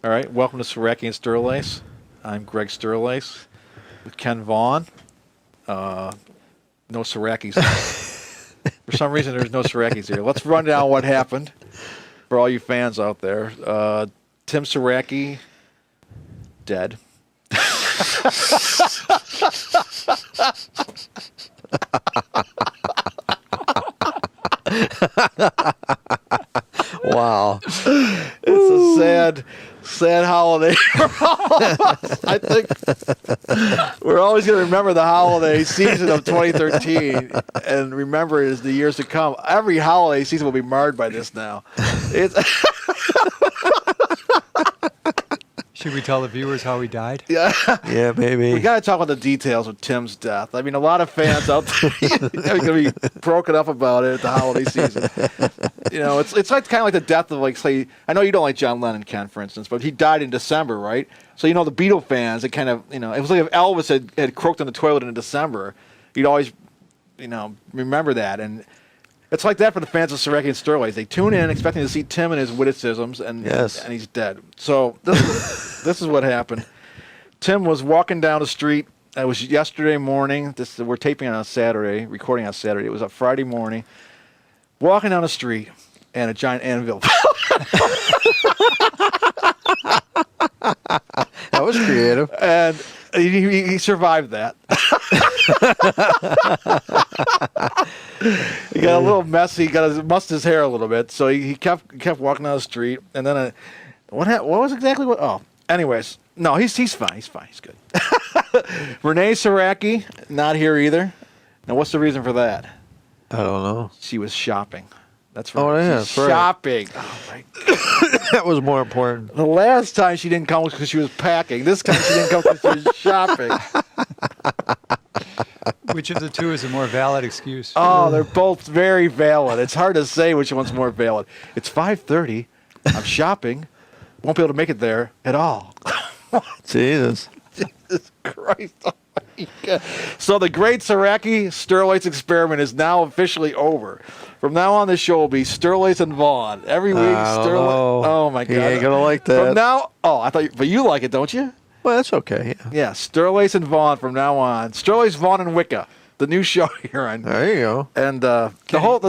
All right, welcome to Saraki and Sterlace. I'm Greg Sterlace with Ken Vaughan. No Sarakis. For some reason, there's no Sarakis here. Let's run down what happened for all you fans out there. Tim Saraki, dead. Wow. It's a sad holiday for all of us. I think we're always going to remember the holiday season of 2013 and remember it as the years to come. Every holiday season will be marred by this now. Should we tell the viewers how he died? Yeah, Yeah, maybe. we got to talk about the details of Tim's death. I mean, a lot of fans out there are going to be broken up about it at the holiday season. You know, it's like kind of like the death of, like, say, I know you don't like John Lennon, Ken, for instance, but he died in December, right? So, you know, the Beatle fans, it kind of, you know, it was like if Elvis had croaked in the toilet in December, you'd always, you know, remember that. And it's like that for the fans of Saraki and Sterlace. They tune in expecting to see Tim and his witticisms, and he's dead. So this is what happened. Tim was walking down the street. It was yesterday morning. We're taping on a Saturday, recording on Saturday. It was a Friday morning. Walking down the street, and a giant anvil. That was creative. And he survived that. He got a little messy. He mussed his hair a little bit, so he kept walking down the street. And then what was exactly what? Oh, anyways, no, he's fine. He's fine. He's good. Renee Saraki not here either. Now, what's the reason for that? I don't know. She was shopping. That's right. Oh, yeah, She's that's right. shopping. Oh my God. That was more important. The last time she didn't come was because she was packing. This time she didn't come because she was shopping. Which of the two is a more valid excuse? Oh, they're both very valid. It's hard to say which one's more valid. It's 5:30. I'm shopping. Won't be able to make it there at all. Jesus. Jesus Christ. Oh my God. So the great Saraki Sterlace experiment is now officially over. From now on, this show will be Sterlace and Vaughan. Every week, Sterlace. Oh, my God. You ain't going to like that. From now, I thought, but you like it, don't you? Well, that's okay. Yeah. Yeah, Sterlace and Vaughan from now on. Sterlace, Vaughan, and Wicca, the new show here on. There you go. And the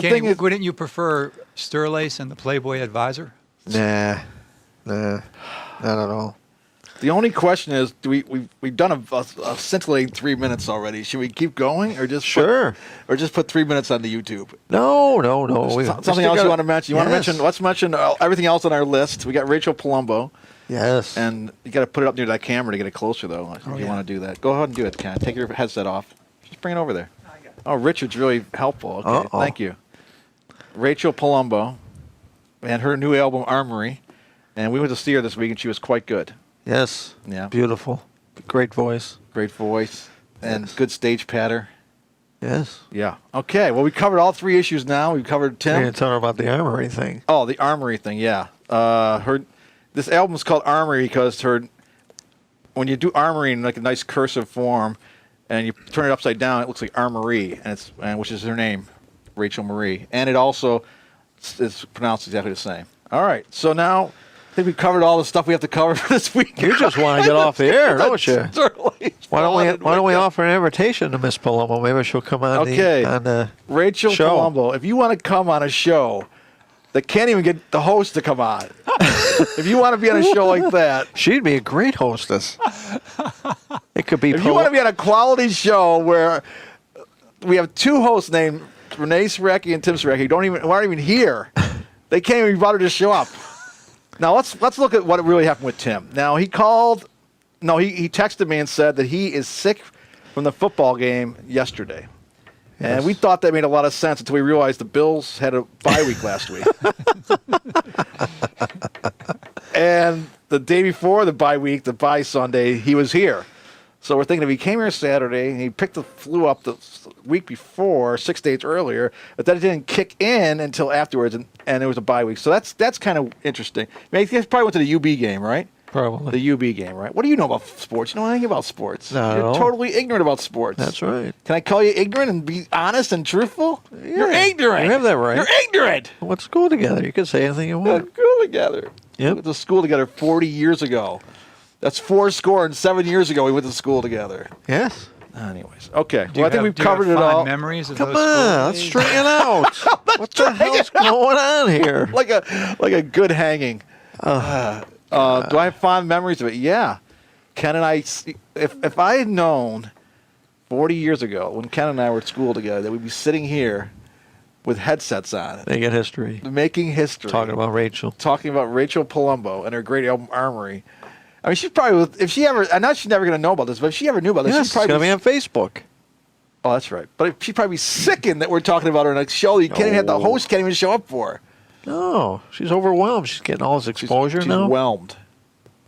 thing is, wouldn't you prefer Sterlace and the Playboy Advisor? Nah, not at all. the only question is, we've done a scintillating 3 minutes already. Should we keep going, or just put 3 minutes on the YouTube? No. Something else you want to mention? You want to mention? Let's mention everything else on our list. We got Rachel Palumbo. Yes. And you got to put it up near that camera to get it closer, though. If you want to do that, go ahead and do it, Ken. Take your headset off. Just bring it over there. Oh, Richard's really helpful. Okay, thank you. Rachel Palumbo and her new album Armory, and we went to see her this week, and she was quite good. Yes. Yeah. Beautiful. Great voice. Great voice and good stage patter. Yes. Yeah. Okay. Well, we covered all three issues now. We covered Tim. We're going to tell her about the Armory thing. Oh, the Armory thing. Yeah. This album is called Armory because when you do Armory in like a nice cursive form, and you turn it upside down, it looks like Armory, which is her name, Rachel Marie, and it also is pronounced exactly the same. All right. So now I think we covered all the stuff we have to cover for this week. You just want to get off the air, don't you? Why don't we offer an invitation to Miss Palumbo? Maybe she'll come on the Rachel show. Palumbo, if you want to come on a show that can't even get the host to come on, if you want to be on a show like that, she'd be a great hostess. It could be. If you want to be on a quality show where we have two hosts named Renee Saraki and Tim Saraki who aren't even here, they can't even bother to show up. Now let's look at what really happened with Tim. Now he texted me and said that he is sick from the football game yesterday. Yes. And we thought that made a lot of sense until we realized the Bills had a bye week last week. And the day before the bye week, the bye Sunday, he was here. So we're thinking if he came here Saturday and he picked the flu up the week before, 6 days earlier, but that it didn't kick in until afterwards, and there was a bye week. So that's kind of interesting. I mean, he probably went to the UB game, right? Probably. The UB game, right? What do you know about sports? You know anything about sports? No. You're totally ignorant about sports. That's right. Can I call you ignorant and be honest and truthful? You're ignorant. You have that right. You're ignorant. Let's go together. You can say anything you want. Let's go together. Yep. We went to school together 40 years ago. That's 7 years ago we went to school together. Yes. Anyways, okay. Do you Well, I think have- we've do you have covered it fond all. memories of Come those school on, let's days? straighten it out. What the hell's going on here? like a good hanging. Do I have fond memories of it? Yeah. Ken and I, if I had known 40 years ago when Ken and I were at school together that we'd be sitting here with headsets on, Making history. making history, Talking about Rachel. Rachel Palumbo and her great album Armory. I mean, she's probably, if she ever, I know she's never going to know about this, but if she ever knew about this, Yes, she'd probably it's going to be on Facebook. Oh, that's right. But she'd probably be sickened that we're talking about her in a show that you can't even have the host can't even show up for. No, she's overwhelmed. She's getting all this exposure she's now. whelmed.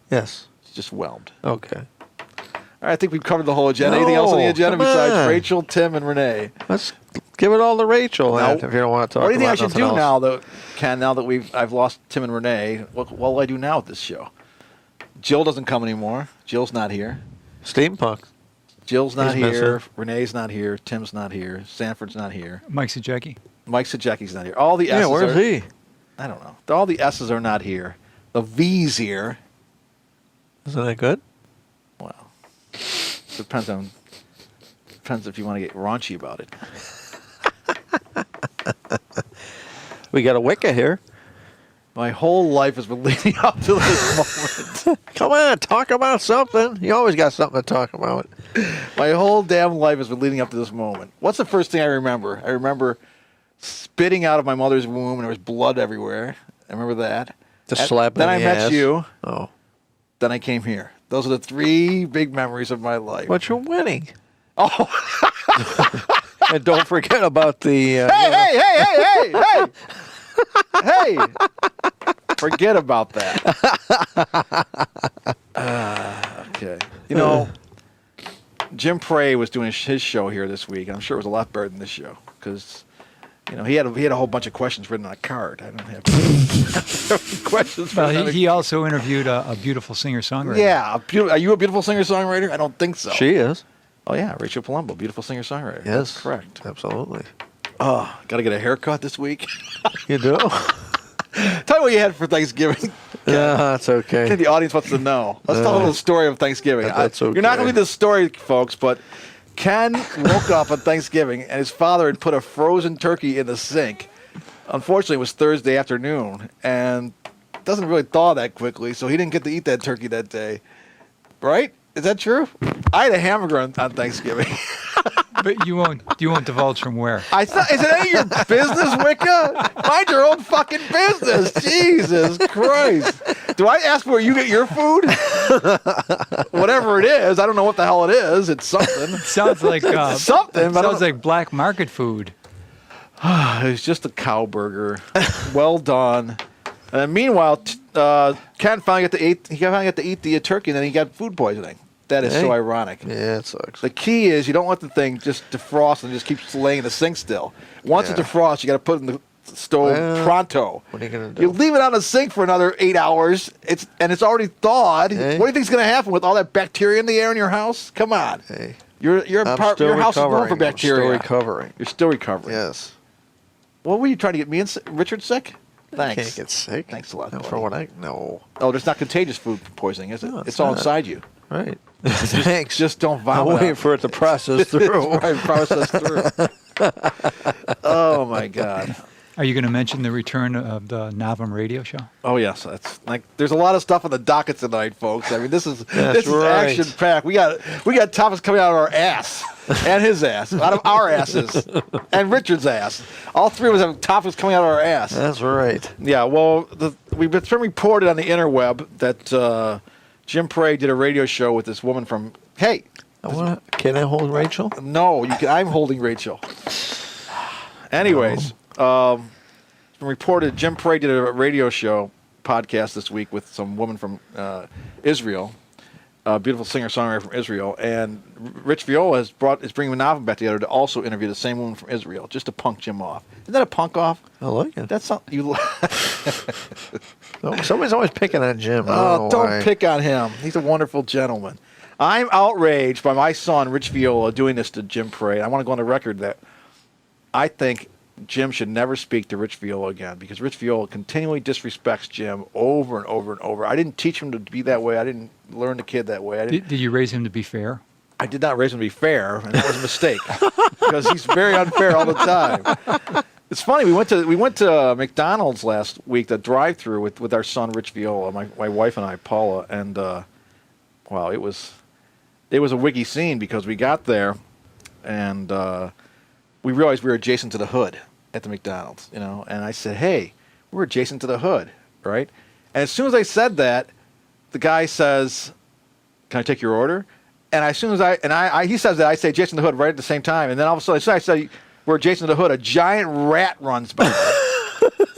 Yes. She's just whelmed. Okay. All right, I think we've covered the whole agenda. Anything else on the No, agenda come besides on. Rachel, Tim, and Renee? Let's give it all to Rachel No. if you don't want to talk What do you think I about should nothing do else. now, though, Ken? Now that I've lost Tim and Renee, what will I do now with this show? Jill doesn't come anymore. Jill's not here. Steampunk. Jill's not He's here. missing. Renee's not here. Tim's not here. Sanford's not here. Mike Sajecki. Mike Sajecki's not here. All the S's Yeah, where's are, he? I don't know. All the S's are not here. The V's here. Isn't that good? Well, depends if you want to get raunchy about it. We got a Wicca here. My whole life has been leading up to this moment. Come on, talk about something. You always got something to talk about. My whole damn life has been leading up to this moment. What's the first thing I remember? I remember spitting out of my mother's womb and there was blood everywhere. I remember that. Just slapping Then I the met ass. you. Oh. Then I came here. Those are the 3 big memories of my life. But you're winning. Oh, And don't forget about the... hey! Hey! Forget about that. Okay. You know, Jim Prey was doing his show here this week, and I'm sure it was a lot better than this show because, you know, he had a whole bunch of questions written on a card. I don't have questions. Well, written on a- he also interviewed a beautiful singer-songwriter. Yeah, are you a beautiful singer-songwriter? I don't think so. She is. Oh yeah, Rachel Palumbo, beautiful singer-songwriter. Yes. That's correct. Absolutely. Oh, got to get a haircut this week. You do? Tell me what you had for Thanksgiving. Yeah, that's okay. I think the audience wants to know. Let's tell them the story of Thanksgiving. That's You're not going okay. to be the story, folks, but Ken woke up on Thanksgiving and his father had put a frozen turkey in the sink. Unfortunately, it was Thursday afternoon, and it doesn't really thaw that quickly, so he didn't get to eat that turkey that day. Right? Is that true? I had a hamburger on Thanksgiving. But you won't divulge from where. Is it any of your business, Wicca? Mind your own fucking business. Jesus Christ. Do I ask where you get your food? Whatever it is. I don't know what the hell it is. It's something. Sounds like Something, but I sounds don't- like black market food. It's just a cow burger. Well done. And meanwhile, Ken finally got to eat the turkey, and then he got food poisoning. That is so Hey. ironic. Yeah, it sucks. The key is you don't let the thing just defrost and just keeps laying in the sink still. Once it Yeah. defrosts, you got to put it in the stove Well, pronto. what are you gonna do? You leave it on the sink for another 8 hours. It's already thawed. Hey. What do you think's going to happen with all that bacteria in the air in your house? Come on. Hey, Your I'm still your house is known recovering. for bacteria. I'm still recovering. You're still recovering. Yes. What were you trying to get me and Richard sick? Thanks. Can't get sick. Thanks a lot, No, buddy. for what I no. Oh, there's not contagious food poisoning, is it? No, it's it's all not. inside you. Right. Thanks. Just don't I'm vomit. waiting out. for it to process through. Right, process through. Oh my God. Are you going to mention the return of the Novum radio show? Oh yes, that's like there's a lot of stuff on the docket tonight, folks. I mean, this is right. action packed. We got topics coming out of our ass and his ass, out of our asses, and Richard's ass. All 3 of us have topics coming out of our ass. That's right. Yeah, well, we've been reported on the interweb that Jim Prey did a radio show with this woman from. Hey, Can I hold Rachel? no, you can. I'm holding Rachel. Anyways, it's been reported Jim Prey did a radio show podcast this week with some woman from Israel, a beautiful singer-songwriter from Israel, and Rich Viola is bringing Manavim back together to also interview the same woman from Israel, just to punk Jim off. Isn't that a punk off? I like it. That's not you. No, somebody's always picking on Jim. I Oh, don't know don't why. pick on him. He's a wonderful gentleman. I'm outraged by my son, Rich Viola, doing this to Jim Prey. I want to go on the record that I think Jim should never speak to Rich Viola again because Rich Viola continually disrespects Jim over and over and over. I didn't teach him to be that way. I didn't learn the kid that way. Did you raise him to be fair? I did not raise him to be fair, and that was a mistake because he's very unfair all the time. It's funny. We went to McDonald's last week, the drive-through with our son Rich Viola, my wife and I, Paula, and wow, it was a wiggy scene because we got there and we realized we were adjacent to the hood at the McDonald's, and I said, "Hey, we're adjacent to the hood, right?" And as soon as I said that, the guy says, "Can I take your order?" And as soon as he says that, I say adjacent to the hood right at the same time, and then all of a sudden I say we're adjacent to the hood. A giant rat runs by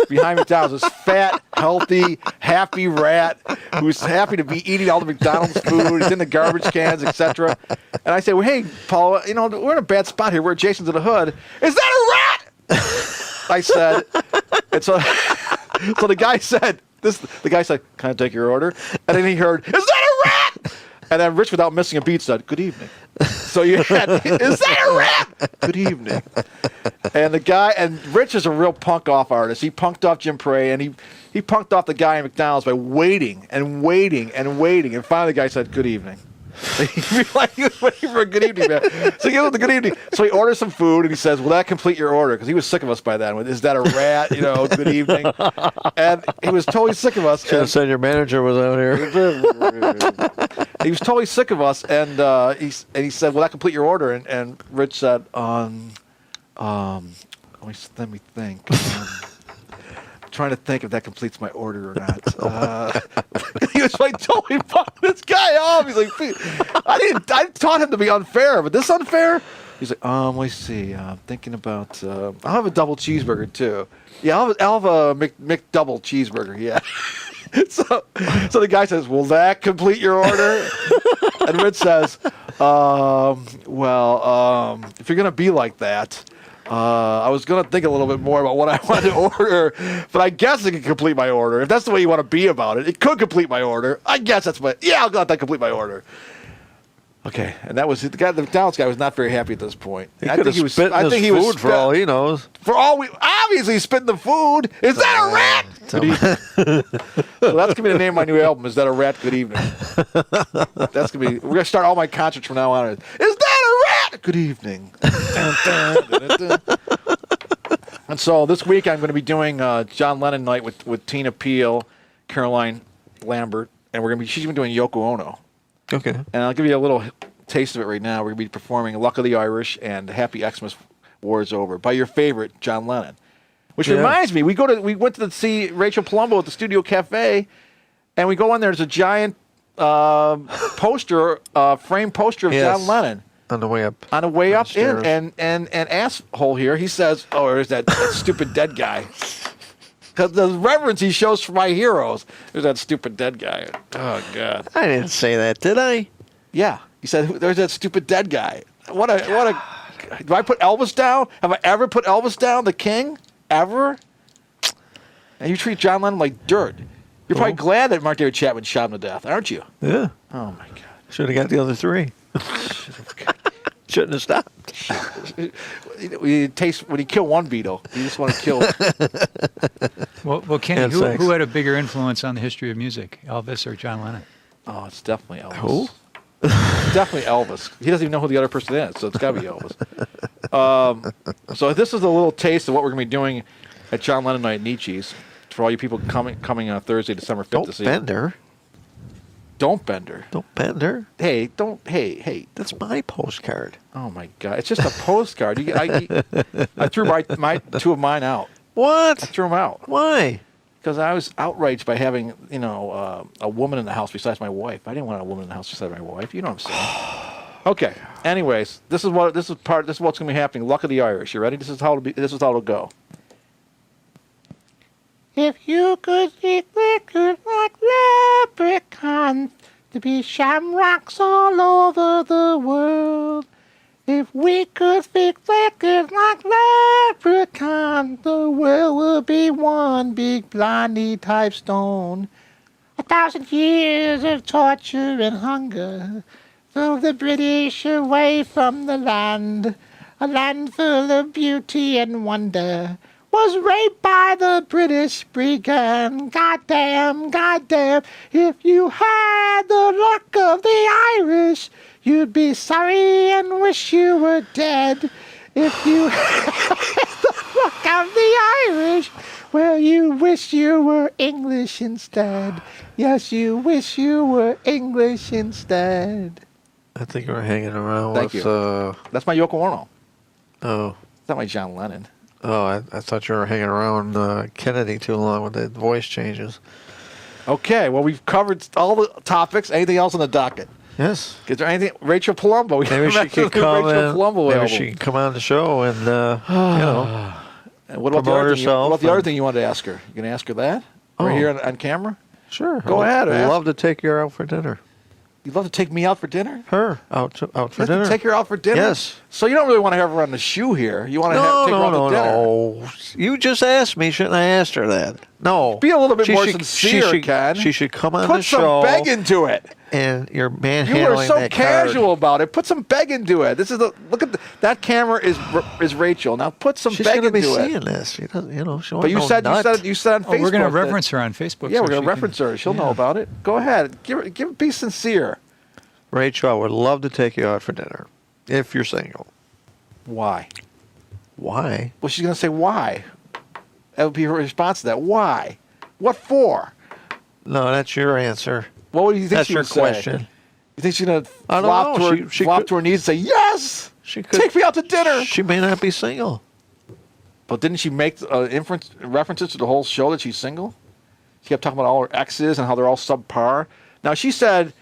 behind McDonald's. This fat, healthy, happy rat who's happy to be eating all the McDonald's food. He's in the garbage cans, etc. And I say, "Well, hey, Paula, we're in a bad spot here. We're adjacent to the hood. Is that a rat?" I said. And so the guy said, "Can I take your order?" And then he heard, "Is that a rat?" And then Rich, without missing a beat, said, "Good evening." So you had, "Is that a rat?" "Good evening." And Rich is a real punk-off artist. He punked off Jim Prey, and he punked off the guy in McDonald's by waiting and waiting and waiting. And finally the guy said, "Good evening." He was waiting for a good evening, man. So he gives him the good evening. So he orders some food, and he says, "Will that complete your order?" Because he was sick of us by then. "Is that a rat?" Good evening. And he was totally sick of us. Should have said your manager was out here. He was totally sick of us, and he said, "Will that complete your order?" And Rich said, let me think. Trying to think if that completes my order or not. He was like totally fucking this guy off. He's like, I taught him to be unfair, but this unfair? He's like, let me see. I'm thinking about, I'll have a double cheeseburger too. Yeah, I'll have a McDouble cheeseburger. Yeah. So the guy says, "Will that complete your order?" And Rich says, if you're going to be like that, I was going to think a little bit more about what I wanted to order, but I guess it can complete my order. If that's the way you want to be about it, it could complete my order. I guess I'll let that complete my order. Okay, and that was the guy. The McDonald's guy was not very happy at this point. I think he was spitting his food for all he knows. For all we obviously spitting the food. Is that a rat? Good evening. So that's gonna be the name of my new album. Is that a rat? Good evening. That's gonna be. We're gonna start all my concerts from now on. Is that a rat? Good evening. And so this week I'm going to be doing John Lennon night with Tina Peel, Caroline Lambert, and she's been doing Yoko Ono. Okay. And I'll give you a little taste of it right now. We're going to be performing Luck of the Irish and Happy Xmas War is Over by your favorite John Lennon. Which reminds me, we went to see Rachel Palumbo at the Studio Cafe, and we go in there. There's a giant poster, framed poster of John Lennon. On the way up. On the way up in, and asshole here, he says, "Oh, there's that stupid dead guy." Because the reverence he shows for my heroes. There's that stupid dead guy. Oh, God. I didn't say that, did I? Yeah. He said, "There's that stupid dead guy." What a. Do I put Elvis down? Have I ever put Elvis down, the king? Ever? And you treat John Lennon like dirt. You're probably glad that Mark David Chapman shot him to death, aren't you? Yeah. Oh, my God. Should have got the other three. Shouldn't have stopped. When you kill one Beatle, you just want to kill. Well, Kenny, who had a bigger influence on the history of music, Elvis or John Lennon? Oh, it's definitely Elvis. Who? Definitely Elvis. He doesn't even know who the other person is, so it's got to be Elvis. So this is a little taste of what we're going to be doing at John Lennon Night at Nietzsche's for all you people coming on Thursday, December 5th to see. Don't bend her. Don't bend her. Hey, hey. That's my postcard. Oh, my God. It's just a postcard. I threw my two of mine out. What? I threw them out. Why? Because I was outraged by having, a woman in the house besides my wife. I didn't want a woman in the house besides my wife. You know what I'm saying? Okay. Anyways, this is what's going to be happening. Luck of the Irish. You ready? This is how it'll go. If you could speak liquid like leprechauns, to be shamrocks all over the world. If we could speak liquid like leprechauns, the world would be one big blondie type stone. 1,000 years of torture and hunger drove the British away from the land. a land full of beauty and wonder, was raped by the British brigand. Goddamn, goddamn, if you had the luck of the Irish, you'd be sorry and wish you were dead. If you had the luck of the Irish, well, you wish you were English instead. Yes, you wish you were English instead. I think we're hanging around Thank with... you. That's my Yoko Ono. Oh. It's not my John Lennon. Oh, I thought you were hanging around Kennedy too long with the voice changes. Okay, well, we've covered all the topics. Anything else on the docket? Yes. Is there anything? Rachel Palumbo. Maybe she could come Maybe she could come on the show and, And what about promote herself. What about the other thing you wanted to ask her? You going to ask her that? Right here on camera? Sure. Go ahead. I'd love to take you out for dinner. You'd love to take me out for dinner? Her out for dinner. Take her out for dinner? Yes. So you don't really want to have her on the shoe here. You want to take her out to dinner. No. You just asked me. Shouldn't I ask her that? No. Be a little bit more sincere, Ken. She should come on Put the show. some beg into it. And you're manhandling You were so that casual card. about it. Put some beg into it. This is look at that camera is Rachel. Now put some She's beg gonna into be it. seeing this. She doesn't, she But you said on Facebook. We're going to that- reference her on Facebook. Yeah, so we're going she to reference her. She'll know about it. Go ahead. Be sincere. Rachel, I would love to take you out for dinner if you're single. Why? Why? Well, she's going to say why. That would be her response to that. Why? What for? No, that's your answer. What would you think That's she your would say? question. You think she's going to I don't flop, know. to her, She flop could- to her knees and say, yes, She could. take me out to dinner? She may not be single. But didn't she make references to the whole show that she's single? She kept talking about all her exes and how they're all subpar. Now, she said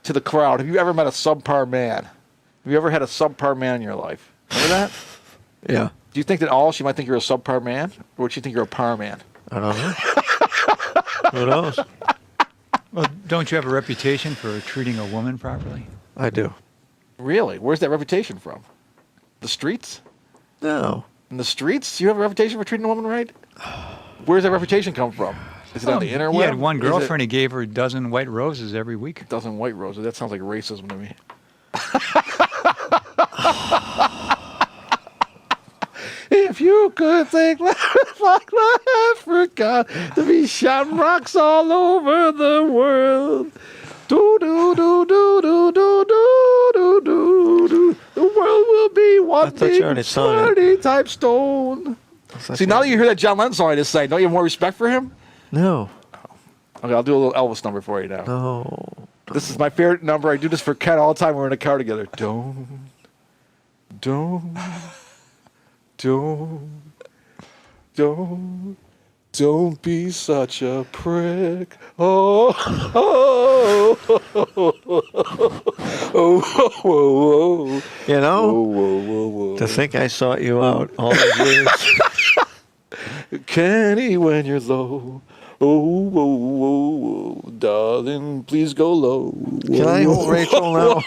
to the crowd, have you ever met a subpar man? Have you ever had a subpar man in your life? Remember that? Yeah. Do you think that she might think you're a subpar man? Or would she think you're a par man? I don't know. Who knows? Well, don't you have a reputation for treating a woman properly? I do. Really? Where's that reputation from? The streets? No. In the streets? You have a reputation for treating a woman right? Where's that reputation come from? Is it on the interweb? He had one Is girlfriend. He gave her a dozen white roses every week. it a dozen white roses. That sounds like racism to me. If you could think like Africa, there'd be shamrocks all over the world. Do do do do do do do do do do. The world will be one thought you already big sung it. party type stone. See, now that you hear that John Lennon song I just sang, don't you have more respect for him? No. Okay, I'll do a little Elvis number for you now. No. This is my favorite number. I do this for Ken all the time. We're in a car together. Don't be such a prick. Oh, oh, oh, oh, oh, oh, oh. You know, Whoa, whoa, whoa, whoa. to think I sought you out all these years. Kenny, when you're low. Oh, whoa, whoa, whoa, darling, please go low. Can I hold Rachel now?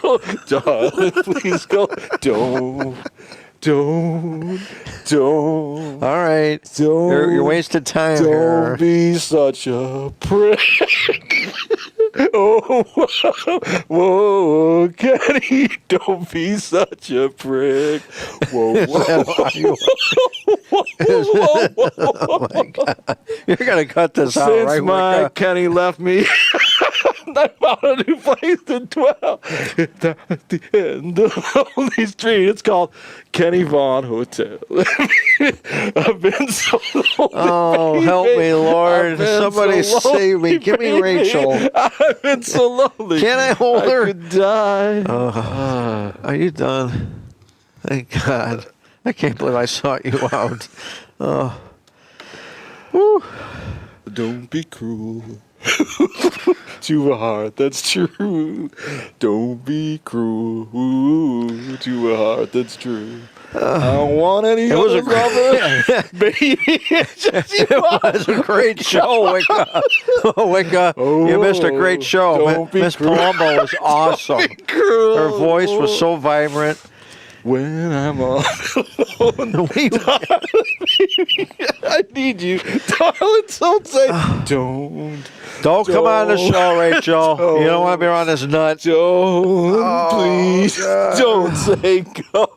Darling, please go. Don't. All right. Don't. You're wasting time Don't here. be such a prick. Oh, whoa, Kenny, don't be such a prick. Whoa, whoa, Oh my God. You're going to cut this out, Since right? my Wicca? Kenny left me, I found a new place to dwell. At the end of the lonely street, it's called Kenny Vaughan Hotel. I've been so lonely. Oh, baby. help me, Lord. I've been Somebody so save me. lonely, Give me baby. Rachel. I've been so lonely. Can I hold her? I could die. Are you done? Thank God. I can't believe I sought you out. Oh. Woo. Don't be cruel to a heart that's true. Don't be cruel to a heart that's true. I don't want any It was other a great, lover, baby. It's just you. it was a great show, Wicca. Oh, Wicca, you missed a great show. Don't be Miss cruel. Palumbo was awesome. Be cruel. Her voice was so vibrant. when I'm all alone. I need you, darling. Don't say, Don't come on the show, Rachel. You don't want to be around this nut. please, God. don't say go.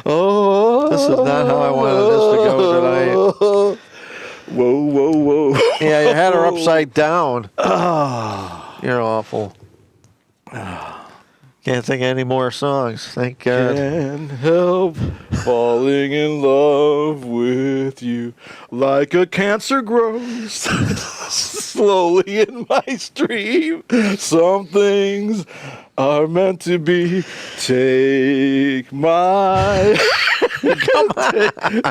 Oh, This is not how I wanted this to go tonight. Whoa, whoa, whoa. Yeah, you had her upside down. You're awful. Can't think of any more songs. Thank God. Can't help falling in love with you like a cancer grows slowly in my stream. Some things are meant to be. Take my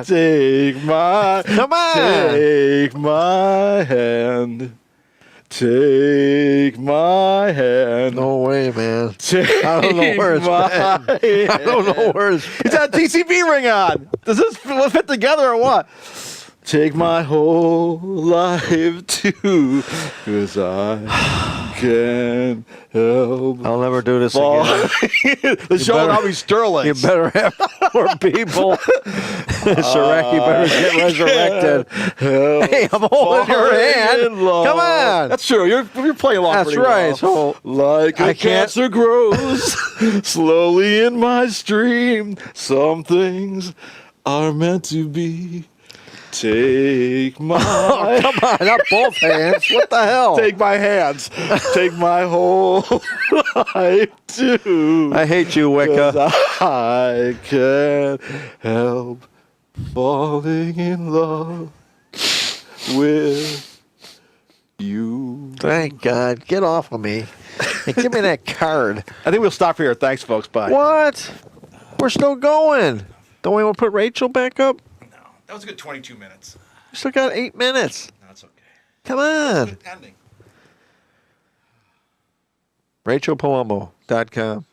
take my take my hand. Take my hand. No way, man. Take I don't know where it's been. I don't know where it's been. It's got a TCB ring on. Does this fit together or what? Take my whole life too, 'cause I can't help. I'll never do this fall. again. The show will now be Sterlace. You better have more people. Siraki better get resurrected. Hey, I'm holding your hand. Come on. That's true. You're playing along. That's pretty right. Well. So Like a cancer grows slowly in my stream. Some things are meant to be. Take my come on, not both hands. What the hell? Take my hands. Take my whole life too. I hate you, 'Cause Wicca. I can't help falling in love with you. Thank God. Get off of me. Hey, give me that card. I think we'll stop here. Thanks, folks. Bye. What? We're still going. Don't we want to put Rachel back up? That was a good 22 minutes. We still got 8 minutes. No, that's okay. Come on. Good ending. RachelPalumbo.com.